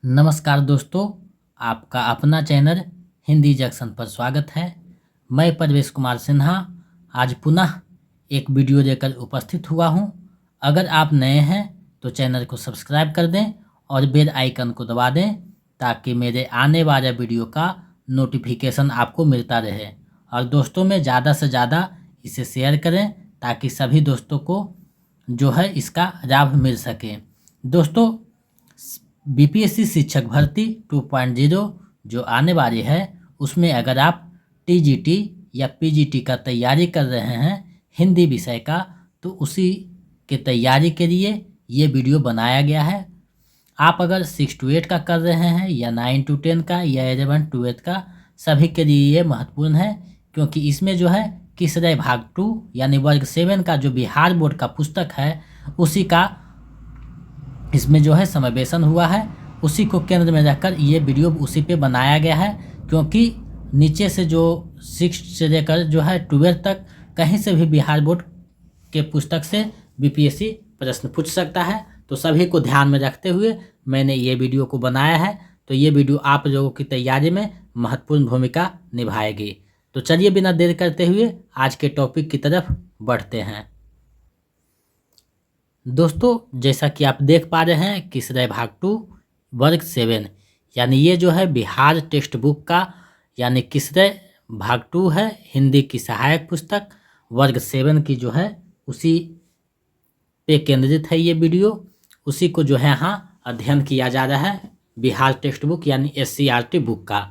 नमस्कार दोस्तों, आपका अपना चैनल हिंदी जंक्शन पर स्वागत है। मैं परवेश कुमार सिन्हा आज पुनः एक वीडियो लेकर उपस्थित हुआ हूं। अगर आप नए हैं तो चैनल को सब्सक्राइब कर दें और बेल आइकन को दबा दें ताकि मेरे आने वाले वीडियो का नोटिफिकेशन आपको मिलता रहे। और दोस्तों में ज़्यादा से ज़्यादा इसे शेयर करें ताकि सभी दोस्तों को जो है इसका लाभ मिल सके। दोस्तों, बीपीएससी शिक्षक भर्ती 2.0 जो आने वाली है उसमें अगर आप टीजीटी या पीजीटी का तैयारी कर रहे हैं हिंदी विषय का, तो उसी के तैयारी के लिए ये वीडियो बनाया गया है। आप अगर 6 to 8 का कर रहे हैं या 9 to 10 का या 11 to 8 का, सभी के लिए ये महत्वपूर्ण है, क्योंकि इसमें जो है किसरे भाग 2 यानी वर्ग 7 का जो बिहार बोर्ड का पुस्तक है उसी का इसमें जो है समावेशन हुआ है। उसी को केंद्र में रखकर ये वीडियो उसी पे बनाया गया है, क्योंकि नीचे से जो 6 से लेकर जो है 12 तक कहीं से भी बिहार बोर्ड के पुस्तक से बीपीएससी प्रश्न पूछ सकता है। तो सभी को ध्यान में रखते हुए मैंने ये वीडियो को बनाया है। तो ये वीडियो आप लोगों की तैयारी में महत्वपूर्ण भूमिका निभाएगी। तो चलिए बिना देर करते हुए आज के टॉपिक की तरफ बढ़ते हैं। दोस्तों, जैसा कि आप देख पा रहे हैं किसरे भाग 2 वर्ग 7 यानी ये जो है बिहार टेक्स्ट बुक का यानी किसरे भाग 2 है, हिंदी की सहायक पुस्तक वर्ग 7 की जो है उसी पे केंद्रित है ये वीडियो। उसी को जो है यहाँ अध्ययन किया जा रहा है, बिहार टेक्स्ट बुक यानी SCRT बुक का।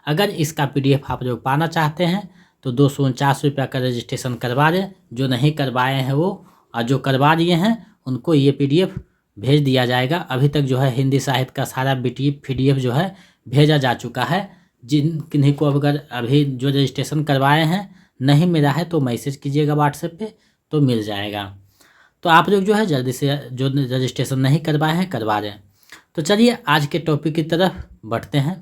अगर इसका PDF आप लोग पाना चाहते हैं तो 249 रुपये का रजिस्ट्रेशन करवा दें। जो नहीं करवाए हैं वो, और जो करवा दिए हैं उनको ये PDF भेज दिया जाएगा। अभी तक जो है हिंदी साहित्य का सारा PDF जो है भेजा जा चुका है। किन्हीं को अगर अभी जो रजिस्ट्रेशन करवाए हैं नहीं मिला है तो मैसेज कीजिएगा व्हाट्सएप पे, तो मिल जाएगा। तो आप लोग जो है जल्दी से जो रजिस्ट्रेशन नहीं करवाए हैं करवा दें। तो चलिए आज के टॉपिक की तरफ बढ़ते हैं।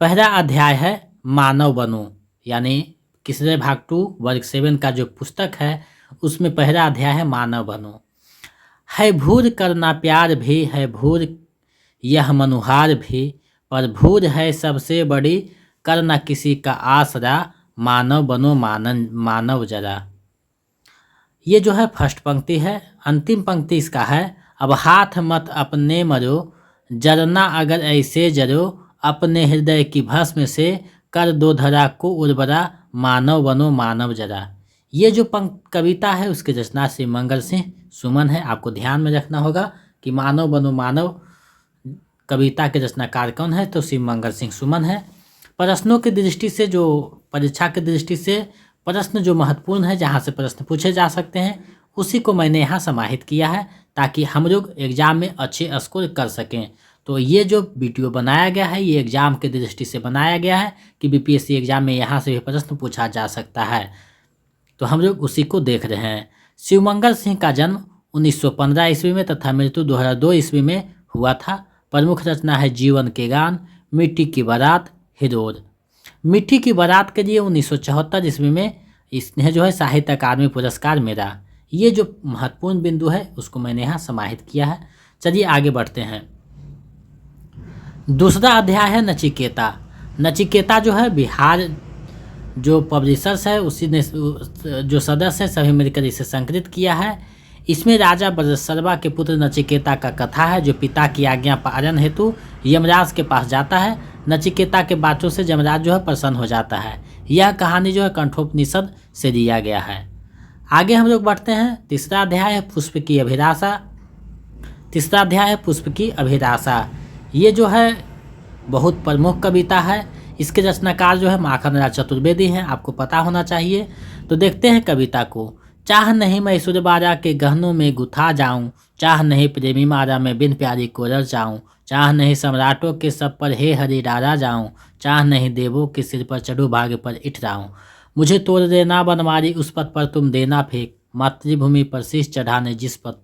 पहला अध्याय है मानव बनो, यानी किसरे भाग 2 वर्ग 7 का जो पुस्तक है उसमें पहला अध्याय है मानव बनो। है भूर करना प्यार भी है भूर यह मनुहार भी, पर भूर है सबसे बड़ी करना किसी का आसरा, मानव बनो मानव जरा। ये जो है फर्स्ट पंक्ति है। अंतिम पंक्ति इसका है अब हाथ मत अपने मरो, जरना अगर ऐसे जरो, अपने हृदय की भस्म से कर दो धरा को उर्वरा, मानव बनो मानव जरा। ये जो कविता है उसकी रचना श्री मंगल सिंह सुमन है। आपको ध्यान में रखना होगा कि मानव बनो मानव कविता के रचनाकार कौन है, तो श्री मंगल सिंह सुमन है। प्रश्नों की दृष्टि से, जो परीक्षा की दृष्टि से प्रश्न जो महत्वपूर्ण है, जहाँ से प्रश्न पूछे जा सकते हैं, उसी को मैंने यहाँ समाहित किया है ताकि हम लोग एग्ज़ाम में अच्छे स्कोर कर सकें। तो ये जो वीडियो बनाया गया है ये एग्ज़ाम की दृष्टि से बनाया गया है कि बीपीएससी एग्ज़ाम में यहाँ से भी प्रश्न पूछा जा सकता है। तो हम लोग उसी को देख रहे हैं। शिवमंगल सिंह का जन्म 1915 ईस्वी में तथा मृत्यु 2002 ईस्वी में हुआ था। प्रमुख रचना है जीवन के गान, मिट्टी की बारात, हिरोर। मिट्टी की बारात के लिए 1974 ईस्वी में इसने जो है साहित्य अकादमी पुरस्कार मिला। ये जो महत्वपूर्ण बिंदु है उसको मैंने यहाँ समाहित किया है। चलिए आगे बढ़ते हैं। दूसरा अध्याय है नचिकेता। नचिकेता जो है बिहार जो पब्लिशर्स है उसी ने जो सदस्य है सभी मिलकर इसे संकलित किया है। इसमें राजा बजसरवा के पुत्र नचिकेता का कथा है, जो पिता की आज्ञा पालन हेतु यमराज के पास जाता है। नचिकेता के बातों से यमराज जो है प्रसन्न हो जाता है। यह कहानी जो है कंठोपनिषद से दिया गया है। आगे हम लोग बढ़ते हैं। तीसरा अध्याय है पुष्प की अभिलाषा। तीसरा अध्याय है पुष्प की अभिलाषा। ये जो है बहुत प्रमुख कविता है। इसके रचनाकार जो है माखनलाल चतुर्वेदी हैं, आपको पता होना चाहिए। तो देखते हैं कविता को। चाह नहीं मैं सुरबारा के गहनों में गुथा जाऊं, चाह नहीं प्रेमी मारा मैं बिन प्यारी को रच जाऊं, चाह नहीं सम्राटों के सब पर हे हरि डारा जाऊं, चाह नहीं देवों के सिर पर चढ़ू भाग्य पर इठराऊं, मुझे तोड़ देना बनवारी उस पथ पर तुम देना फेंक, मातृभूमि पर शीश चढ़ाने जिस पथ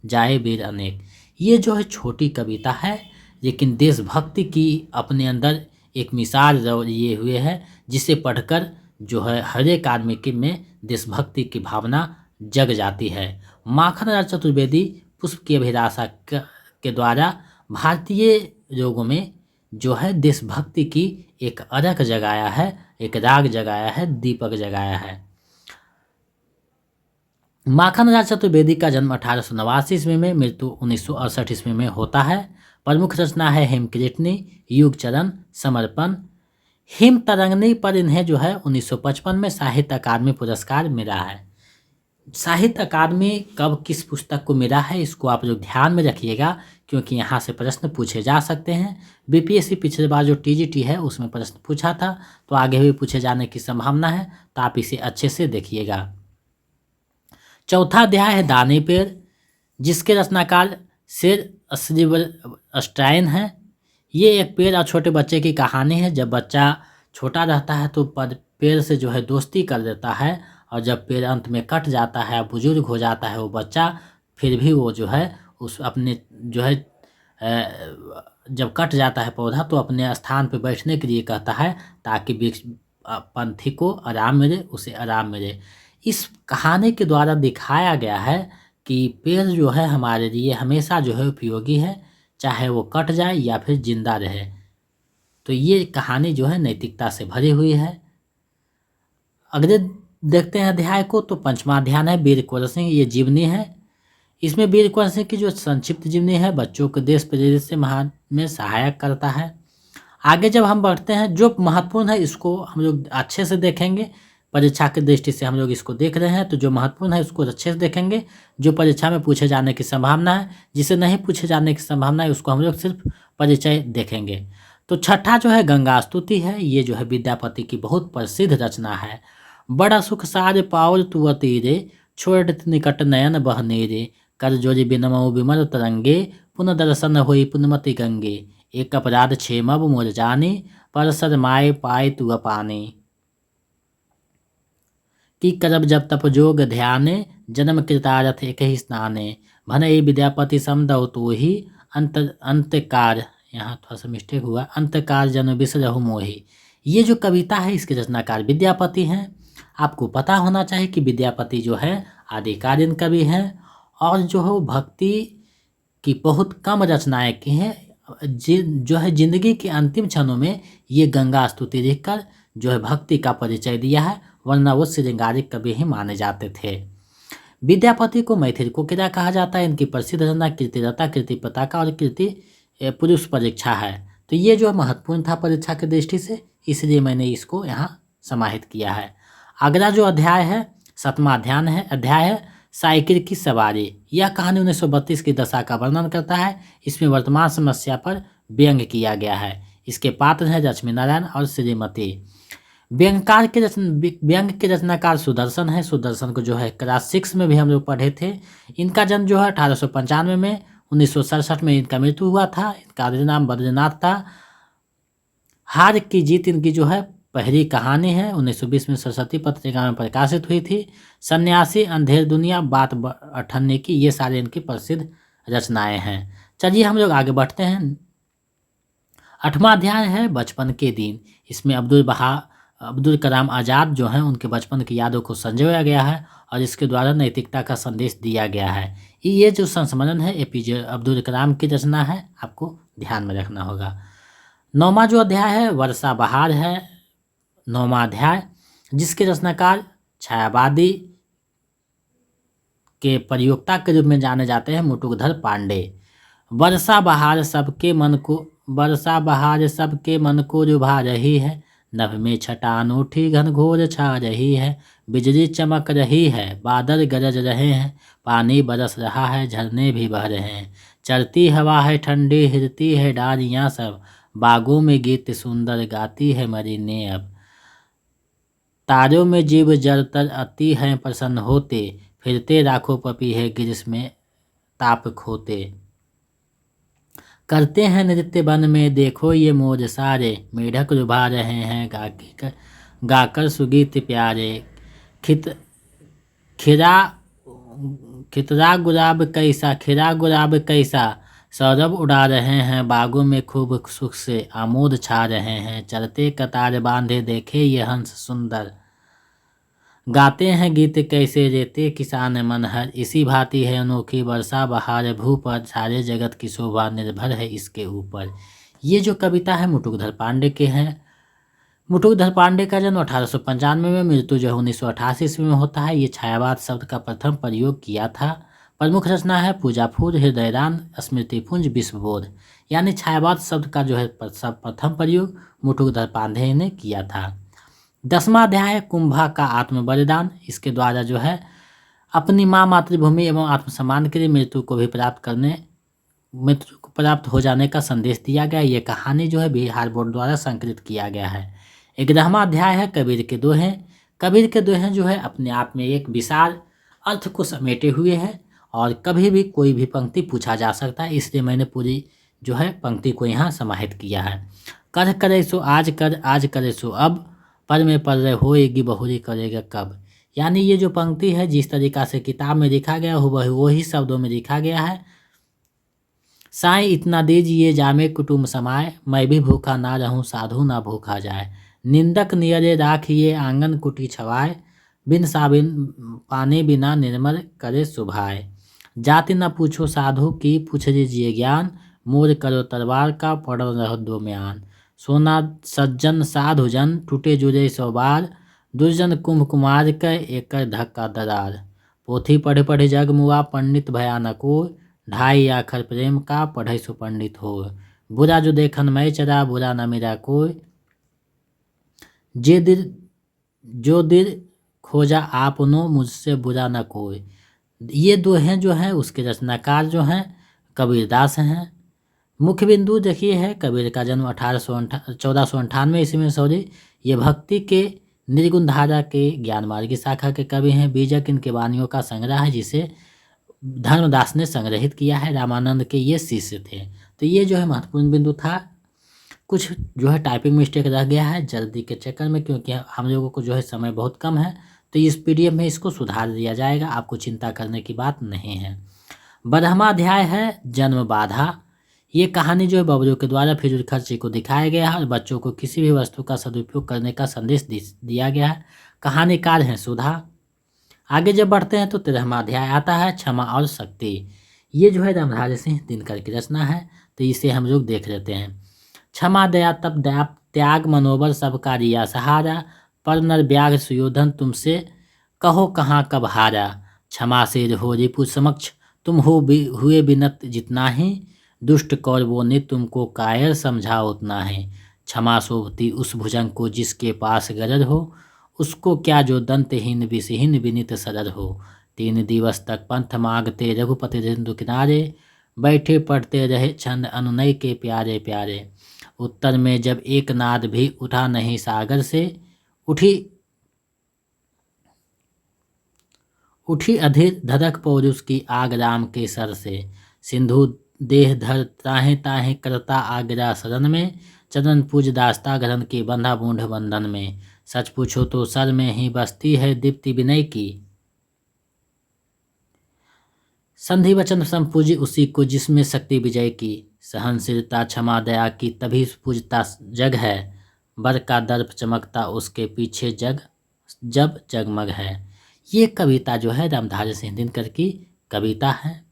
जाए वीर अनेक। ये जो है छोटी कविता है लेकिन देशभक्ति की अपने अंदर एक मिसाल लिए हुए है, जिसे पढ़कर जो है हर एक आदमी के में देशभक्ति की भावना जग जाती है। माखनलाल चतुर्वेदी पुष्प की अभिलाषा के द्वारा भारतीय लोगों में जो है देशभक्ति की एक अरक जगाया है, एक राग जगाया है, दीपक जगाया है। माखन राज चतुर्वेदी का जन्म 1889 ईस्वी में, मृत्यु 1968 ईस्वी में होता है। प्रमुख रचना है हेमकृतनी, युग चरण, समर्पण। हिम तरंगिणी पर इन्हें जो है 1955 में साहित्य अकादमी पुरस्कार मिला है। साहित्य अकादमी कब किस पुस्तक को मिला है इसको आप लोग ध्यान में रखिएगा, क्योंकि यहाँ से प्रश्न पूछे जा सकते हैं। बीपीएससी पिछले बार जो टीजीटी है उसमें प्रश्न पूछा था, तो आगे भी पूछे जाने की संभावना है, तो आप इसे अच्छे से देखिएगा। चौथा अध्याय है दानी पेड़, जिसके रचनाकार शेर स्ट्राइन है। ये एक पेड़ और छोटे बच्चे की कहानी है। जब बच्चा छोटा रहता है तो पेड़ से जो है दोस्ती कर देता है, और जब पेड़ अंत में कट जाता है, बुजुर्ग हो जाता है वो बच्चा, फिर भी वो जो है उस अपने जो है जब कट जाता है पौधा तो अपने स्थान पर बैठने के लिए कहता है, ताकि वृक्ष पंथी को आराम मिले, उसे आराम मिले। इस कहानी के द्वारा दिखाया गया है कि पेड़ जो है हमारे लिए हमेशा जो है उपयोगी है, चाहे वो कट जाए या फिर जिंदा रहे। तो ये कहानी जो है नैतिकता से भरी हुई है। अगले देखते हैं अध्याय को, तो पंचमा अध्याय है वीर कुंवर सिंह। ये जीवनी है। इसमें वीर कुंवर सिंह की जो संक्षिप्त जीवनी है बच्चों को देश प्रेरित से महान में सहायक करता है। आगे जब हम बढ़ते हैं, जो महत्वपूर्ण है इसको हम लोग अच्छे से देखेंगे। परीक्षा की दृष्टि से हम लोग इसको देख रहे हैं, तो जो महत्वपूर्ण है उसको अच्छे से देखेंगे। जो परीक्षा में पूछे जाने की संभावना है, जिसे नहीं पूछे जाने की संभावना है, उसको हम लोग सिर्फ परिचय देखेंगे। तो छठा जो है गंगा स्तुति है। ये जो है विद्यापति की बहुत प्रसिद्ध रचना है। बड़ा सुख सार पावल तु तीरे, छोड़त निकट नयन बह नीरे, कर जोरी बिनमऊ विमल तरंगे, पुन दर्शन होई पुनमति गंगे, एक अपराध क्षेमब मोर जानी, परसर माय पाय तु पानी। कि करब जब तप जोग ध्याने, जन्म कृतारथ एक ही स्नाने, भनई विद्यापति समदौ तो ही, अंतकार, यहाँ थोड़ा सा मिस्टेक हुआ, अंतकार जन बिसरहु मोही। ये जो कविता है इसके रचनाकार विद्यापति हैं। आपको पता होना चाहिए कि विद्यापति जो है आदिकालीन कवि हैं, और जो है भक्ति की बहुत कम रचनाएं की हैं। जो है जिंदगी के अंतिम क्षणों में ये गंगा स्तुति लिखकर जो है भक्ति का परिचय दिया है, वरना वो श्रृंगारिक कवि ही माने जाते थे। विद्यापति को मैथिल कोकिला कहा जाता है। इनकी प्रसिद्ध रचना कीर्तिलता, कीर्ति पताका और कीर्ति पुरुष परीक्षा है। तो ये जो महत्वपूर्ण था परीक्षा की दृष्टि से, इसलिए मैंने इसको यहाँ समाहित किया है। अगला जो अध्याय है, सातवां अध्याय है साइकिल की सवारी। यह कहानी 1932 की दशा का वर्णन करता है। इसमें वर्तमान समस्या पर व्यंग किया गया है। इसके पात्र हैं लक्ष्मी नारायण और श्रीमती। व्यंग के रचनाकार सुदर्शन है। सुदर्शन को जो है क्लास 6 में भी हम लोग पढ़े थे। इनका जन्म जो है 1895 में, 1967 में इनका मृत्यु हुआ था। इनका आदि नाम बद्रीनाथ था। हार की जीत इनकी जो है पहली कहानी है। 1920 में सरस्वती पत्रिका में प्रकाशित हुई थी। सन्यासी, अंधेर दुनिया, बात अठन्नी की, ये सारे इनकी प्रसिद्ध रचनाएं हैं। चलिए हम लोग आगे बढ़ते हैं। 8वां अध्याय है बचपन के दिन। इसमें अब्दुल कलाम आज़ाद जो हैं उनके बचपन की यादों को संजोया गया है, और इसके द्वारा नैतिकता का संदेश दिया गया है। ये जो संस्मरण है एपीजे अब्दुल कलाम की रचना है, आपको ध्यान में रखना होगा। 9वां जो अध्याय है वर्षा बहार है। 9वां अध्याय, जिसके रचनाकार छायावादी के प्रयोक्ता के रूप में जाने जाते हैं मुटुकधर पांडे। वर्षा बहार सबके मन को लुभा रही है, नभ में छटा अनूठी घनघोर छा रही है, बिजली चमक रही है, बादल गरज रहे हैं, पानी बरस रहा है, झरने भी बह रहे हैं, चलती हवा है ठंडी, हिलती है डालियाँ सब, बागों में गीत सुंदर गाती है मरीने अब, तारों में जीव जलतर अति हैं प्रसन्न होते, फिरते राखों पपी है ग्रीष्म में ताप खोते, करते हैं नृत्य वन में देखो ये मोर सारे, मेढक लुभा रहे हैं गाकर सुगीत प्यारे, खिरा गुलाब कैसा सौरभ उड़ा रहे हैं, बागों में खूब सुख से आमोद छा रहे हैं, चलते कतार बांधे देखे ये हंस सुंदर, गाते हैं गीत कैसे रेते किसान मन हर, इसी भांति है अनोखी वर्षा बहार भू पर, सारे जगत की शोभा निर्भर है इसके ऊपर। ये जो कविता है मुटुकधर पांडे के हैं। मुटुकधर पांडे का जन्म 1895 में, मृत्यु जो है 1988 ईस्वी में होता है। ये छायावाद शब्द का प्रथम प्रयोग किया था। प्रमुख रचना है पूजा फूल, हृदयदान, स्मृति पुंज, विश्वबोध। यानी छायावाद शब्द का जो है प्रथम प्रयोग मुटुकधर पांडे ने किया था। 10वां अध्याय है कुंभा का आत्म बलिदान। इसके द्वारा जो है अपनी माँ मातृभूमि एवं आत्मसम्मान के लिए मृत्यु को प्राप्त हो जाने का संदेश दिया गया। ये कहानी जो है बिहार बोर्ड द्वारा संकलित किया गया है। 11वां अध्याय है कबीर के दोहे। कबीर के दोहे जो है अपने आप में एक विशाल अर्थ को समेटे हुए है और कभी भी कोई भी पंक्ति पूछा जा सकता है, इसलिए मैंने पूरी जो है पंक्ति को यहाँ समाहित किया है। कर करे सो आज कर, आज करे सो अब, पर में पड़ रहे होएगी बहुरी करेगा कब। यानी ये जो पंक्ति है जिस तरीका से किताब में लिखा गया हो वही शब्दों में लिखा गया है। साईं इतना दीजिए जामे कुटुम्ब समाए, मैं भी भूखा ना रहूं साधु ना भूखा जाए। निंदक नियरे राखिए आंगन कुटी छवाए, बिन साबिन पाने बिना निर्मल करे सुभाए। जाति न पूछो साधु की पूछ लीजिए ज्ञान, मोर करो तलवार का पड़ो रहो दो म्यान। सोना सज्जन साधुजन टूटे जुड़े सौ बार, दुर्जन कुंभ कुमार के एक धक्का दरार। पोथी पढ़े पढ़े जग मुआ पंडित भयानको, ढाई आखर प्रेम का पढ़े सो पंडित हो। बुरा जो देखन मैं चरा बुरा न मेरा कोई, जो दिल खोजा आपनो मुझसे बुरा न कोई। ये दोहें जो हैं उसके रचनाकार जो हैं कबीरदास हैं। मुख्य बिंदु देखिए है कबीर का जन्म 1498 ईस्वी में, ये भक्ति के निर्गुण धारा के ज्ञान मार्ग की शाखा के कवि हैं। बीजक इनके वाणियों का संग्रह है जिसे धर्मदास ने संग्रहित किया है। रामानंद के ये शिष्य थे। तो ये जो है महत्वपूर्ण बिंदु था। कुछ जो है टाइपिंग मिस्टेक रह गया है जल्दी के चक्कर में, क्योंकि हम लोगों को जो है समय बहुत कम है, तो इस पीडीएफ में इसको सुधार दिया जाएगा, आपको चिंता करने की बात नहीं है। 12वां अध्याय है जन्म बाधा। ये कहानी जो है बबलू के द्वारा फिजूल खर्ची को दिखाया गया है और बच्चों को किसी भी वस्तु का सदुपयोग करने का संदेश दिया गया है। कहानीकार हैं सुधा। आगे जब बढ़ते हैं तो 13वां अध्याय आता है क्षमा और शक्ति। ये जो है रामधारी सिंह दिनकर की रचना है, तो इसे हम लोग देख लेते हैं। क्षमा दया तप दया त्याग मनोबल सबका रिया सहारा, पर नर व्याघ्र सुयोधन तुमसे कहो कहाँ कब हारा। क्षमा से हो रिपु समक्ष तुम हुए बिनत जितना ही, दुष्ट कौरवों ने तुमको कायर समझा उतना है। क्षमा शोभती उस भुजंग को जिसके पास गरज हो, उसको क्या जो दंतहीन विषहीन विनित सरल हो। 3 दिवस तक पंथ मांगते रघुपति सिंधु किनारे, बैठे पढ़ते रहे छंद अनुनय के प्यारे प्यारे। उत्तर में जब एक नाद भी उठा नहीं सागर से, उठी अधीर धधक पौरुष की आग राम के सर से। सिंधु देह धर ताहे ताहे करता आगरा शरण में, चरण पूज दास्ता घरन के बंधा बूढ़ बंधन में। सच पूछो तो सर में ही बसती है दीप्ति विनय की, संधि वचन संपूजी उसी को जिसमें शक्ति विजय की। सहनशीलता क्षमा दया की तभी पूजता जग है, बर का दर्प चमकता उसके पीछे जब जगमग है। ये कविता जो है रामधारी सिंह दिनकर की कविता है।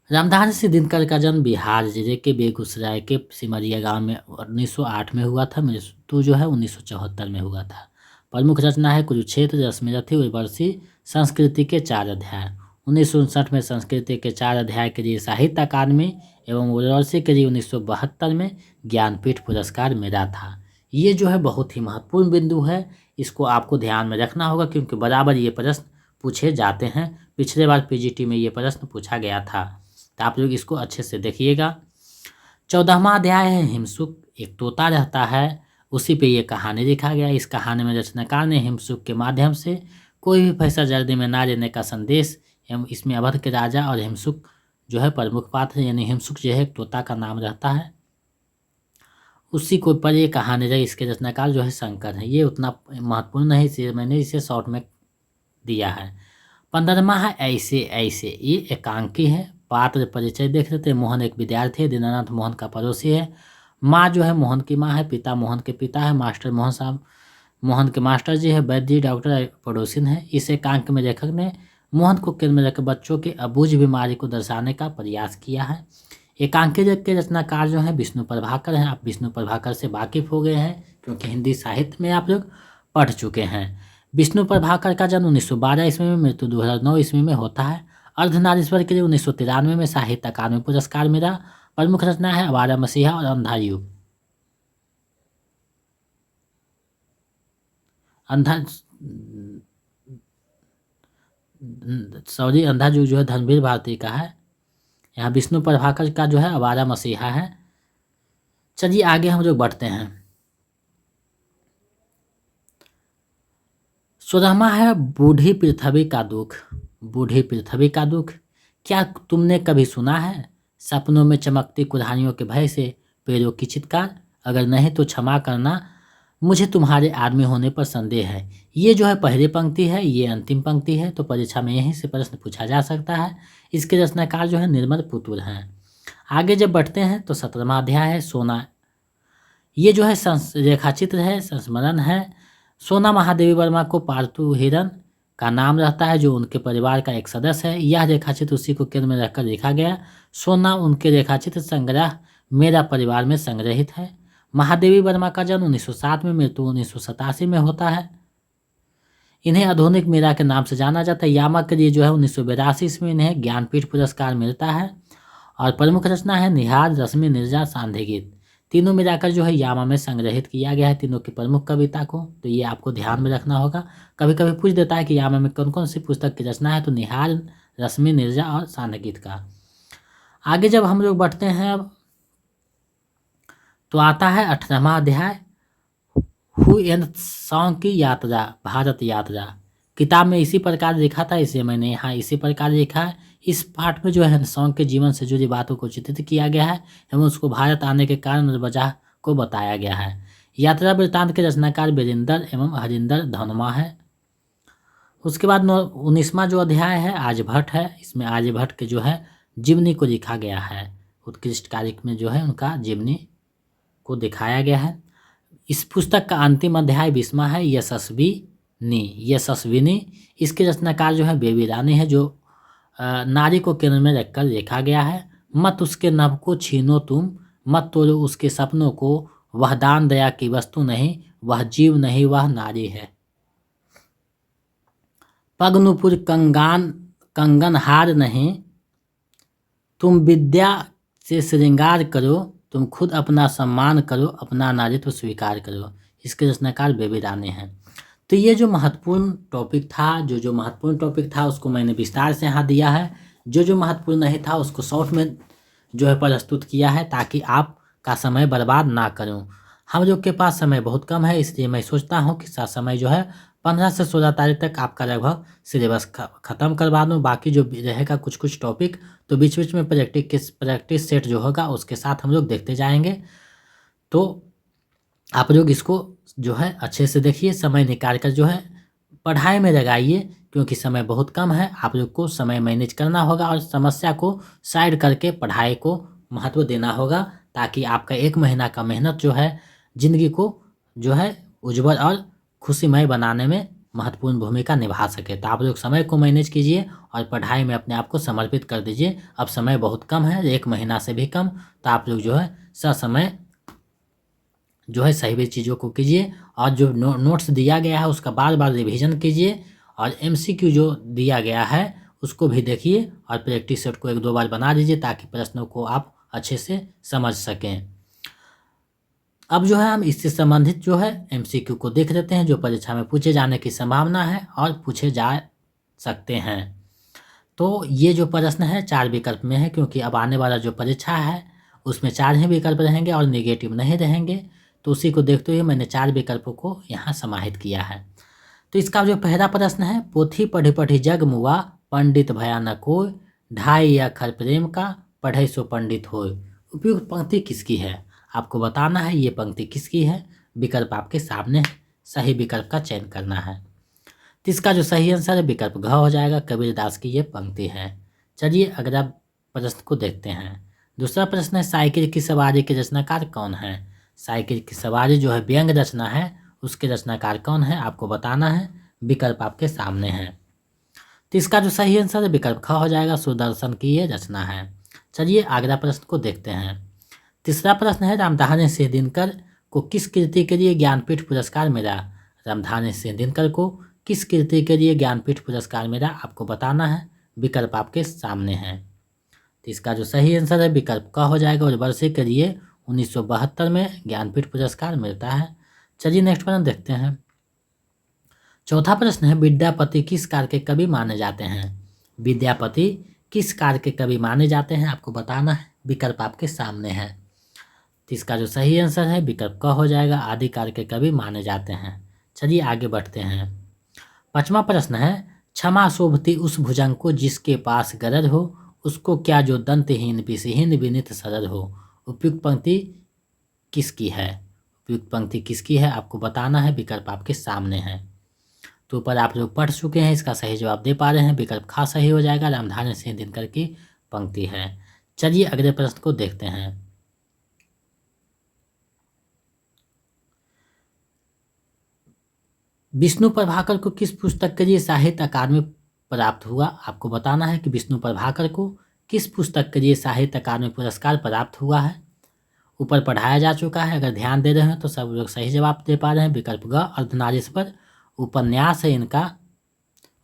रामधारी सिंह दिनकर का जन्म बिहार जिले के बेगूसराय के सिमरिया गांव में 1908 में हुआ था। मृत्यु जो है 1974 में हुआ था। प्रमुख रचना है कुरुक्षेत्र, रश्मिरथी, उर्वशी, संस्कृति के 4 अध्याय। 1959 में संस्कृति के 4 अध्याय के लिए साहित्य अकादमी एवं उर्वशी के लिए 1972 में ज्ञानपीठ पुरस्कार मिला था। ये जो है बहुत ही महत्वपूर्ण बिंदु है, इसको आपको ध्यान में रखना होगा क्योंकि बराबर ये प्रश्न पूछे जाते हैं। पिछले बार पीजीटी में ये प्रश्न पूछा गया था, तो आप लोग इसको अच्छे से देखिएगा। 14वां अध्याय है हिमसुक। एक तोता रहता है, उसी पे ये कहानी लिखा गया। इस कहानी में रचनाकार ने हिमसुक के माध्यम से कोई भी पैसा जल्दी में ना लेने का संदेश एवं इसमें अवध के राजा और हिमसुक जो है प्रमुख पात्र, यानी हिमसुक जो है एक तोता का नाम रहता है, उसी को पर ये कहानी रही। इसके रचनाकार जो है शंकर है। ये उतना महत्वपूर्ण नहीं, इसलिए मैंने इसे शॉर्ट में दिया है। 15वां है ऐसे ऐसे। ये एकांकी है। पात्र परिचय देख लेते हैं। मोहन एक विद्यार्थी है, दीनानाथ मोहन का पड़ोसी है। माँ जो है मोहन की माँ है, पिता मोहन के पिता है मास्टर मोहन साहब मोहन के मास्टर जी है, वैद्य जी, डॉक्टर पड़ोसिन है। इस एकांक में लेखक ने मोहन को केंद्र में रखकर बच्चों के अबूझ बीमारी को दर्शाने का प्रयास किया है। एकांकी के रचनाकार जो हैं विष्णु प्रभाकर हैं। आप विष्णु प्रभाकर से वाकिफ हो गए हैं क्योंकि हिंदी साहित्य में आप लोग पढ़ चुके हैं। विष्णु प्रभाकर का जन्म 1912 ईस्वी में, मृत्यु 2009 ईस्वी में होता है। अर्धनारीश्वर के लिए 1993 में साहित्य अकादमी पुरस्कार मिला। प्रमुख रचना है आवारा मसीहा और अंधा युग। अंधा युग जो है धर्मवीर भारती का है। यहाँ विष्णु प्रभाकर का जो है आवारा मसीहा है। चलिए आगे हम लोग बढ़ते हैं। 16वां है बूढ़ी पृथ्वी का दुख। बूढ़ी पृथ्वी का दुख। क्या तुमने कभी सुना है सपनों में चमकती कुल्हाड़ियों के भय से पेड़ों की चित्कार? अगर नहीं तो क्षमा करना, मुझे तुम्हारे आदमी होने पर संदेह है। ये जो है पहली पंक्ति है, ये अंतिम पंक्ति है, तो परीक्षा में यहीं से प्रश्न पूछा जा सकता है। इसके रचनाकार जो है निर्मल पुतुल हैं। आगे जब बढ़ते हैं तो 17वां अध्याय है सोना। ये जो है रेखाचित्र है, संस्मरण है। सोना महादेवी वर्मा को पालतू हिरन का नाम रहता है जो उनके परिवार का एक सदस्य है। यह रेखाचित्र उसी को केंद्र में रखकर लिखा गया। सोना उनके रेखाचित्र संग्रह मेरा परिवार में संग्रहित है। महादेवी वर्मा का जन्म 1907 में, मृत्यु 1987 में होता है। इन्हें आधुनिक मीरा के नाम से जाना जाता है। यामा के लिए जो है 1982 में इन्हें ज्ञानपीठ पुरस्कार मिलता है। और प्रमुख रचना है निहार, रश्मि, निर्जा, सांध्य गीत। तीनों मिलाकर जो है यामा में संग्रहित किया गया है, तीनों की प्रमुख कविता को। तो ये आपको ध्यान में रखना होगा। कभी कभी पूछ देता है कि यामा में कौन कौन सी पुस्तक की रचना है, तो निहार, रश्मि, निर्जा और सांध्य गीत का। आगे जब हम लोग बढ़ते हैं अब तो आता है 18वां अध्याय हुएन सांग की यात्रा, भारत यात्रा। किताब में इसी प्रकार लिखा था, इसे मैंने यहाँ इसी प्रकार लिखा है। इस पाठ में जो है सॉन्ग के जीवन से जुड़ी बातों को चित्रित किया गया है एवं उसको भारत आने के कारण और वजह को बताया गया है। यात्रा वृत्तांत के रचनाकार वीरेंद्र एवं हरिंदर धनुमा है। उसके बाद 19वां जो अध्याय है आर्यभट्ट है। इसमें आर्यभट्ट के जो है जीवनी को लिखा गया है। उत्कृष्ट कार्य में जो है उनका जीवनी को दिखाया गया है। इस पुस्तक का अंतिम अध्याय 20वां है यशस्विनी। इसके रचनाकार जो है बेबी रानी है, जो नारी को केंद्र में रखकर लिखा गया है। मत उसके नभ को छीनो तुम, मत तोड़ो उसके सपनों को, वह दान दया की वस्तु नहीं, वह जीव नहीं, वह नारी है। पगनुपुर कंगन हार नहीं, तुम विद्या से श्रृंगार करो, तुम खुद अपना सम्मान करो, अपना नारित्व स्वीकार करो। इसके रचनाकार बेबी रानी हैं। तो ये जो महत्वपूर्ण टॉपिक था, जो महत्वपूर्ण टॉपिक था उसको मैंने विस्तार से यहाँ दिया है। जो महत्वपूर्ण नहीं था उसको शॉर्ट में जो है प्रस्तुत किया है, ताकि आपका समय बर्बाद ना करूँ। हम लोग के पास समय बहुत कम है, इसलिए मैं सोचता हूँ कि समय जो है 15 से 16 तारीख तक आपका लगभग सिलेबस ख़त्म करवा दूँ। बाकी जो रहेगा कुछ टॉपिक तो बीच बीच में प्रैक्टिस सेट जो होगा उसके साथ हम लोग देखते जाएंगे। तो आप लोग इसको जो है अच्छे से देखिए, समय निकाल कर जो है पढ़ाई में लगाइए, क्योंकि समय बहुत कम है। आप लोग को समय मैनेज करना होगा और समस्या को साइड करके पढ़ाई को महत्व देना होगा, ताकि आपका 1 महीना का मेहनत जो है ज़िंदगी को जो है उज्जवल और खुशीमय बनाने में महत्वपूर्ण भूमिका निभा सके। तो आप लोग समय को मैनेज कीजिए और पढ़ाई में अपने आप को समर्पित कर दीजिए। अब समय बहुत कम है, 1 महीना से भी कम, तो आप लोग जो है ससमय जो है सही भी चीज़ों को कीजिए। और जो नोट्स दिया गया है उसका बार बार रिवीजन कीजिए, और MCQ जो दिया गया है उसको भी देखिए और प्रैक्टिस सेट को 1-2 बार बना दीजिए, ताकि प्रश्नों को आप अच्छे से समझ सकें। अब जो है हम इससे संबंधित जो है MCQ को देख लेते हैं, जो परीक्षा में पूछे जाने की संभावना है और पूछे जा सकते हैं। तो ये जो प्रश्न है 4 विकल्प में है, क्योंकि अब आने वाला जो परीक्षा है उसमें 4 ही विकल्प रहेंगे और नेगेटिव नहीं रहेंगे। तो उसी को देखते हुए मैंने 4 विकल्पों को यहाँ समाहित किया है। तो इसका जो पहला प्रश्न है, पोथी पढ़ी पढ़ी जग मुआ, पंडित भया न कोय, 2.5 अक्षर प्रेम का, पढ़े सो पंडित होय। उपयुक्त पंक्ति किसकी है आपको बताना है। ये पंक्ति किसकी है, विकल्प आपके सामने है, सही विकल्प का चयन करना है। तो इसका जो सही आंसर है विकल्प घ हो जाएगा। कबीरदास की ये पंक्ति है। चलिए अगला प्रश्न को देखते हैं। दूसरा प्रश्न है, साइकिल की सवारी के रचनाकार कौन है। साइकिल की सवारी जो है व्यंग रचना है, उसके रचनाकार कौन है आपको बताना है। विकल्प आपके सामने है। तो इसका जो सही आंसर है विकल्प ख हो जाएगा, सुदर्शन की ये रचना है। चलिए अगला प्रश्न को देखते हैं। तीसरा प्रश्न है, रामधारी सिंह दिनकर को किस कृति के लिए ज्ञानपीठ पुरस्कार मिला। रामधारी सिंह दिनकर को किस कृति के लिए ज्ञानपीठ पुरस्कार मिला आपको बताना है। विकल्प आपके सामने हैं। तो इसका जो सही आंसर है विकल्प क हो जाएगा, और वर्षे के लिए 1972 में ज्ञानपीठ पुरस्कार मिलता है। चलिए नेक्स्ट प्रश्न देखते हैं। चौथा प्रश्न है, विद्यापति किस काल के कवि माने जाते हैं। विद्यापति किस काल के कवि माने जाते हैं आपको बताना है। विकल्प आपके सामने है। तो इसका जो सही आंसर है विकल्प क हो जाएगा, आदिकाल के कवि माने जाते हैं। चलिए आगे बढ़ते हैं। पांचवा प्रश्न है, क्षमा शोभती उस भुजंग को जिसके पास गरज हो, उसको क्या जो दंतहीन विषहीन विनित सरल हो। उपयुक्त पंक्ति किसकी है। उपयुक्त पंक्ति किसकी है आपको बताना है। विकल्प आपके सामने है। तो ऊपर आप लोग पढ़ चुके हैं, इसका सही जवाब दे पा रहे हैं। विकल्प ख सही हो जाएगा, रामधारी सिंह दिनकर की पंक्ति है। चलिए अगले प्रश्न को देखते हैं। विष्णु प्रभाकर को किस पुस्तक के लिए साहित्य अकादमी प्राप्त हुआ आपको बताना है कि विष्णु प्रभाकर को किस पुस्तक के लिए साहित्य अकादमी पुरस्कार प्राप्त हुआ है। ऊपर पढ़ाया जा चुका है, अगर ध्यान दे रहे हैं तो सब लोग सही जवाब दे पा रहे हैं। विकल्प ग, अर्धनारीश्वर उपन्यास है इनका,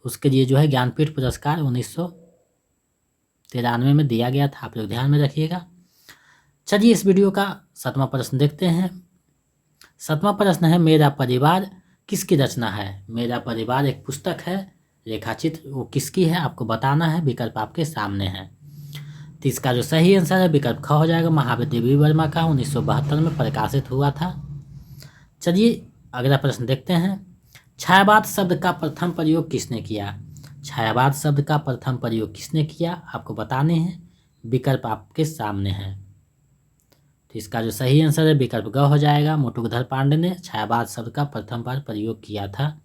उसके लिए जो है ज्ञानपीठ पुरस्कार 1993 में दिया गया था, आप लोग ध्यान में रखिएगा। चलिए इस वीडियो का 7वां प्रश्न देखते हैं। 7वां प्रश्न है, मेरा परिवार किसकी रचना है। मेरा परिवार एक पुस्तक है, रेखाचित्र, वो किसकी है आपको बताना है। विकल्प आपके सामने है। तो इसका जो सही आंसर है विकल्प ख हो जाएगा, महावीर देवी वर्मा का 1972 में प्रकाशित हुआ था। चलिए अगला प्रश्न देखते हैं। छायावाद शब्द का प्रथम प्रयोग किसने किया। छायावाद शब्द का प्रथम प्रयोग किसने किया आपको बताने हैं। विकल्प आपके सामने है। तो इसका जो सही आंसर है विकल्प ग हो जाएगा, मुटुकधर पांडे ने छायावाद शब्द का प्रथम बार प्रयोग किया था।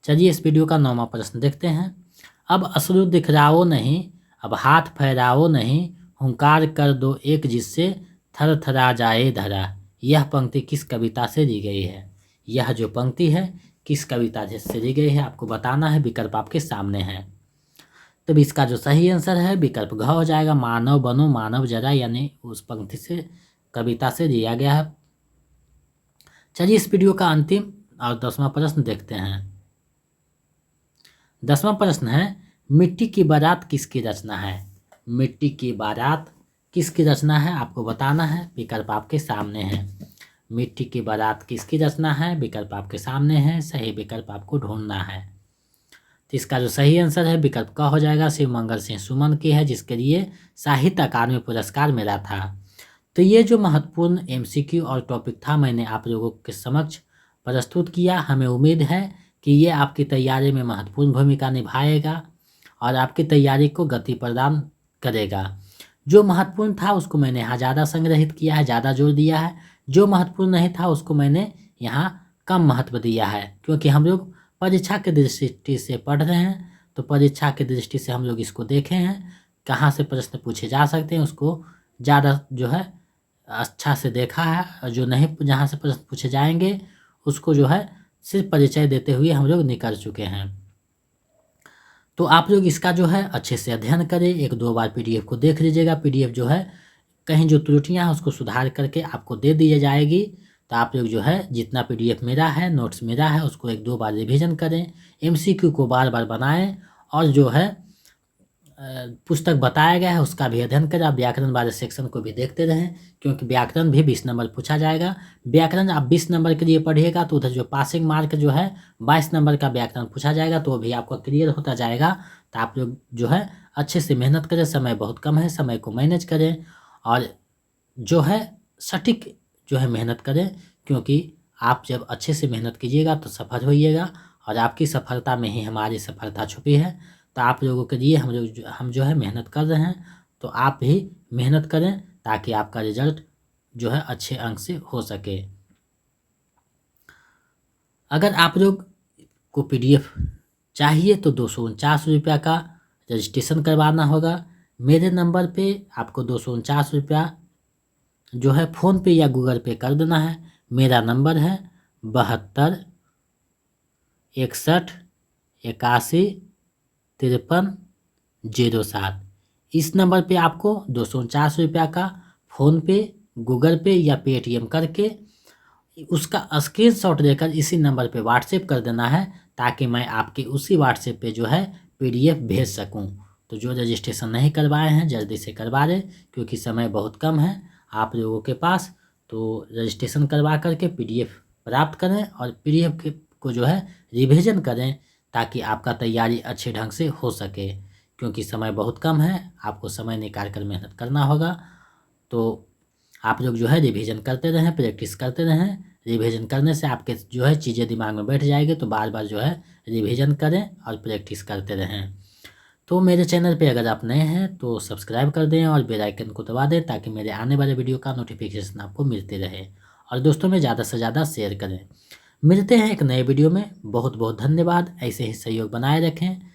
चलिए इस वीडियो का 9वां प्रश्न देखते हैं। अब अश्रु दिखराओ नहीं, अब हाथ फहराओ नहीं, हुंकार कर दो एक जिससे थर थरा जाए धरा। यह पंक्ति किस कविता से दी गई है। यह जो पंक्ति है किस कविता से दी गई है आपको बताना है। विकल्प आपके सामने है। तब इसका जो सही आंसर है विकल्प घ हो जाएगा, मानव बनो मानव जरा, यानी उस पंक्ति से कविता से दिया गया है। चलिए इस वीडियो का अंतिम और 10वां प्रश्न देखते हैं। 10वां प्रश्न है, मिट्टी की बारात किसकी रचना है। मिट्टी की बारात किसकी रचना है आपको बताना है। विकल्प आपके सामने है। मिट्टी की बारात किसकी रचना है विकल्प आपके सामने है। सही विकल्प आपको ढूंढना है। तो इसका जो सही आंसर है विकल्प क हो जाएगा, शिव मंगल सिंह सुमन की है, जिसके लिए साहित्य अकादमी पुरस्कार मिला था। तो ये जो महत्वपूर्ण एमसीक्यू और टॉपिक था मैंने आप लोगों के समक्ष प्रस्तुत किया। हमें उम्मीद है कि ये आपकी तैयारी में महत्वपूर्ण भूमिका निभाएगा और आपकी तैयारी को गति प्रदान करेगा। जो महत्वपूर्ण था उसको मैंने यहाँ ज़्यादा संग्रहित किया है, ज़्यादा जोर दिया है। जो महत्वपूर्ण नहीं था उसको मैंने यहाँ कम महत्व दिया है, क्योंकि हम लोग परीक्षा के दृष्टि से पढ़ रहे हैं। तो परीक्षा की दृष्टि से हम लोग इसको देखे हैं, कहाँ से प्रश्न पूछे जा सकते हैं उसको ज़्यादा जो है अच्छा से देखा है। और जो नहीं, जहाँ से प्रश्न पूछे जाएंगे उसको जो है सिर्फ परिचय देते हुए हम लोग निकल चुके हैं। तो आप लोग इसका जो है अच्छे से अध्ययन करें, 1-2 बार पीडीएफ को देख लीजिएगा। पीडीएफ जो है कहीं जो त्रुटियां हैं उसको सुधार करके आपको दे दी जाएगी। तो आप लोग जो है जितना पीडीएफ मेरा है, नोट्स मेरा है, उसको 1-2 बार रिवीजन करें, एमसीक्यू को बार बार बनाएं और जो है पुस्तक बताया गया है उसका भी अध्ययन करें। आप व्याकरण वाले सेक्शन को भी देखते रहें, क्योंकि व्याकरण भी 20 नंबर पूछा जाएगा। व्याकरण आप 20 नंबर के लिए पढ़िएगा तो उधर जो पासिंग मार्क जो है 22 नंबर का व्याकरण पूछा जाएगा, तो वो भी आपका क्लियर होता जाएगा। तो आप लोग जो है अच्छे से मेहनत करें, समय बहुत कम है, समय को मैनेज करें और जो है सटीक जो है मेहनत करें, क्योंकि आप जब अच्छे से मेहनत कीजिएगा तो सफल होइएगा और आपकी सफलता में ही हमारी सफलता छुपी है। तो आप लोगों के लिए हम जो है मेहनत कर रहे हैं, तो आप भी मेहनत करें ताकि आपका रिजल्ट जो है अच्छे अंक से हो सके। अगर आप लोग को पीडीएफ चाहिए तो 249 रुपया का रजिस्ट्रेशन करवाना होगा। मेरे नंबर पे आपको 249 रुपया जो है फ़ोन पे या गूगल पे कर देना है। मेरा नंबर है 72 61 81 53 07। इस नंबर पे आपको 249 रुपया का फ़ोनपे, गूगल पे या पेटीएम करके उसका स्क्रीनशॉट लेकर इसी नंबर पे व्हाट्सएप कर देना है, ताकि मैं आपके उसी व्हाट्सएप पे जो है पीडीएफ भेज सकूं। तो जो रजिस्ट्रेशन नहीं करवाए हैं जल्दी से करवा लें, क्योंकि समय बहुत कम है आप लोगों के पास। तो रजिस्ट्रेशन करवा करके पीडीएफ प्राप्त करें और पीडीएफ को जो है रिविज़न करें, ताकि आपका तैयारी अच्छे ढंग से हो सके, क्योंकि समय बहुत कम है, आपको समय निकाल कर मेहनत करना होगा। तो आप लोग जो है रिवीजन करते रहें, प्रैक्टिस करते रहें। रिवीजन करने से आपके जो है चीज़ें दिमाग में बैठ जाएगी, तो बार बार जो है रिवीजन करें और प्रैक्टिस करते रहें। तो मेरे चैनल पे अगर आप नए हैं तो सब्सक्राइब कर दें और बेल आइकन को दबा दें, ताकि मेरे आने वाले वीडियो का नोटिफिकेशन आपको मिलते रहे। और दोस्तों में ज़्यादा से ज़्यादा शेयर करें। मिलते हैं एक नए वीडियो में। बहुत बहुत धन्यवाद। ऐसे ही सहयोग बनाए रखें।